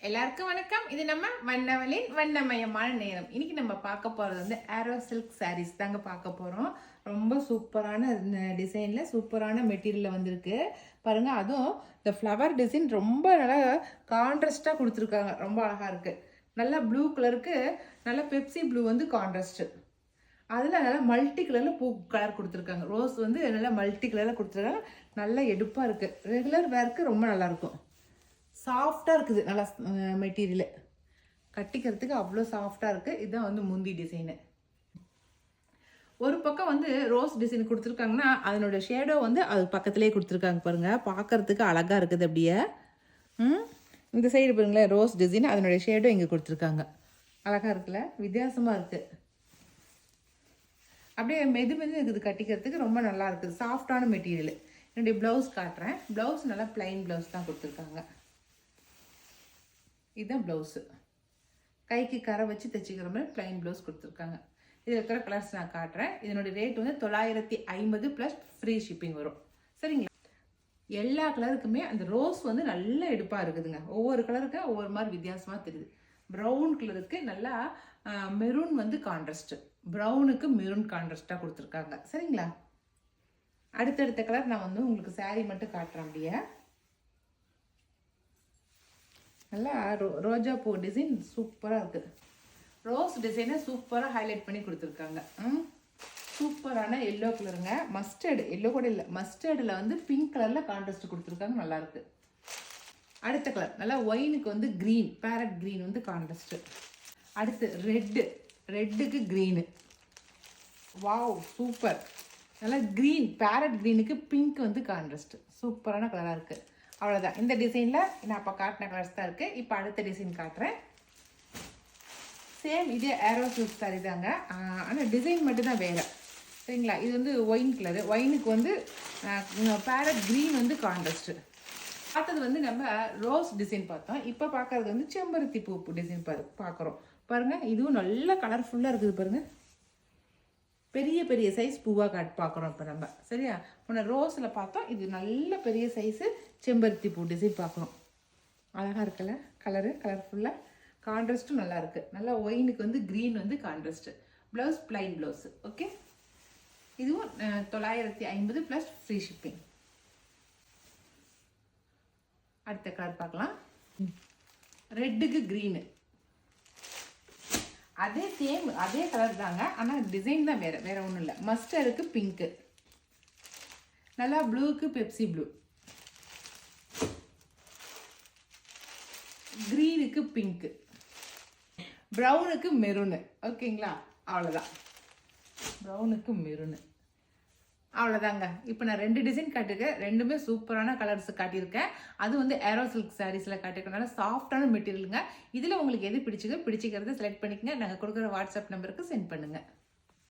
எல்லாருக்கும் வணக்கம். இது நம்ம வண்ணவலின் வண்ணமயமான நேரம். இன்னைக்கு நம்ம பார்க்க போறது வந்து ஆரோ சில்க் சாரீஸ் தாங்க பார்க்க போறோம். ரொம்ப சூப்பரான டிசைன்ல சூப்பரான மெட்டீரியல்ல வந்திருக்கு பாருங்க. அதுவும் இந்த ஃப்ளவர் டிசைன் ரொம்ப நல்லா கான்ட்ராஸ்டா கொடுத்துருக்காங்க. ரொம்ப அழகா இருக்கு. நல்லா ப்ளூ கலருக்கு நல்லா பெப்சி ப்ளூ வந்து கான்ட்ராஸ்ட். அதில் நல்லா மல்டி கலரில் பூ கலர் கொடுத்துருக்காங்க. ரோஸ் வந்து நல்லா மல்டி கலரில் கொடுத்துருக்காங்க. நல்லா எடுப்பாக இருக்குது. ரெகுலர் வேர்க்கு ரொம்ப நல்லாயிருக்கும். சாஃப்டாக இருக்குது. நல்லா மெட்டீரியலு கட்டிக்கிறதுக்கு அவ்வளோ சாஃப்டாக இருக்குது. இதுதான் வந்து முந்தி டிசைனு. ஒரு பக்கம் வந்து ரோஸ் டிசைன் கொடுத்துருக்காங்கன்னா அதனோட ஷேடோ வந்து அது பக்கத்துலேயே கொடுத்துருக்காங்க பாருங்கள். பார்க்குறதுக்கு அழகாக இருக்குது. அப்படியே இந்த சைடு பாருங்களேன், ரோஸ் டிசைன் அதனுடைய ஷேடோ இங்கே கொடுத்துருக்காங்க. அழகாக இருக்குல்ல, வித்தியாசமாக இருக்குது. அப்படியே மெது இருக்குது. கட்டிக்கிறதுக்கு ரொம்ப நல்லா இருக்குது. சாஃப்டான மெட்டீரியல். என்னுடைய ப்ளவுஸ் காட்டுறேன். ப்ளவுஸ் நல்லா பிளைன் ப்ளவுஸ் தான் கொடுத்துருக்காங்க. இதுதான் ப்ளவுஸு. கைக்கு கரை வச்சு தைச்சிக்கிற மாதிரி பிளைன் ப்ளவுஸ் கொடுத்துருக்காங்க. இதில் இருக்கிற கலர்ஸ் நான் காட்டுறேன். இதனுடைய ரேட் வந்து 950 ப்ளஸ் ஃப்ரீ ஷிப்பிங் வரும். சரிங்களா? எல்லா கலருக்குமே அந்த ரோஸ் வந்து நல்ல எடுப்பாக இருக்குதுங்க. ஒவ்வொரு கலருக்கு ஒவ்வொரு மாதிரி வித்தியாசமாக தெரியுது. ப்ரௌன் கலருக்கு நல்லா மெரூன் வந்து கான்ட்ராஸ்ட். ப்ரௌனுக்கு மெரூன் கான்ட்ராஸ்டாக கொடுத்துருக்காங்க. சரிங்களா? அடுத்தடுத்த கலர் நான் வந்து உங்களுக்கு சாரீ மட்டும் காட்டுறேன். அப்படியே நல்லா ரோஜா பூ டிசைன் சூப்பராக இருக்குது. ரோஸ் டிசைனை சூப்பராக ஹைலைட் பண்ணி கொடுத்துருக்காங்க. சூப்பரான எல்லோ கலருங்க. மஸ்டர்டு, எல்லோ கூட இல்லை, மஸ்டர்டில் வந்து பிங்க் கலரில் கான்ட்ராஸ்ட் கொடுத்துருக்காங்க. நல்லாயிருக்கு. அடுத்த கலர் நல்லா ஒயினுக்கு வந்து க்ரீன், பேரட் க்ரீன் வந்து கான்ட்ராஸ்ட்டு. அடுத்து ரெட்டுக்கு க்ரீனு. Wow, super. நல்லா க்ரீன், பேரட் க்ரீனுக்கு பிங்க் வந்து கான்ட்ராஸ்ட். சூப்பரான கலராக இருக்குது. அவ்வளோதான். இந்த டிசைனில் நான் இப்போ காட்டின கலர்ஸ் தான் இருக்குது. இப்போ அடுத்த டிசைன் காட்டுறேன். சேம் இதே ஆரோ சில்க் சாரி தாங்க, ஆனால் டிசைன் மட்டும்தான் வேறு. சரிங்களா? இது வந்து ஒயின் கலரு. ஒயினுக்கு வந்து பேரட் க்ரீன் வந்து கான்ட்ராஸ்ட்டு. பார்த்தது வந்து நம்ம ரோஸ் டிசைன் பார்த்தோம். இப்போ பார்க்கறது வந்து செம்பருத்தி பூ டிசைன் பார்க்குறோம். பாருங்கள், இதுவும் நல்ல கலர்ஃபுல்லாக இருக்குது பாருங்கள். பெரிய பெரிய சைஸ் பூவாக பார்க்குறோம் இப்போ நம்ம. சரியா? முன்ன ரோஸில் பார்த்தோம். இது நல்ல பெரிய சைஸு செம்பருத்தி பூ டிசைன் பார்க்குறோம். அழகாக இருக்குல்ல கலரு, கலர்ஃபுல்லாக. கான்ட்ராஸ்ட்டும் நல்லா இருக்குது. நல்லா ஒயினுக்கு வந்து க்ரீன் வந்து contrast. Blouse plain blouse. Okay, இதுவும் 950 ப்ளஸ் ஃப்ரீ ஷிப்பிங். அடுத்த கலர் பார்க்கலாம். ரெட்டுக்கு க்ரீனு. அதே சேம் அதே கலர் தாங்க, ஆனால் டிசைன் தான் வேறு ஒன்றும் இல்லை. மஸ்டர்டுக்கு பிங்க்கு. நல்லா ப்ளூக்கு பெப்சி ப்ளூ. க்ரீனுக்கு பிங்க்கு. ப்ரௌனுக்கு மெரூனு. ஓகேங்களா? அவ்வளோதான். ப்ரௌனுக்கு மெரூனு. அவ்வளோதாங்க. இப்போ நான் 2 டிசைன் காட்டியிருக்கேன். ரெண்டுமே சூப்பரான கலர்ஸ் காட்டியிருக்கேன். அது வந்து ஏரோ சில்க் சாரீஸில் காட்டியிருக்கனால சாஃப்டான மெட்டீரியலுங்க. இதில் உங்களுக்கு எது பிடிச்சிக்கிறத செலக்ட் பண்ணிக்கங்க. நாங்கள் கொடுக்குற வாட்ஸ்அப் நம்பருக்கு சென்ட் பண்ணுங்கள்.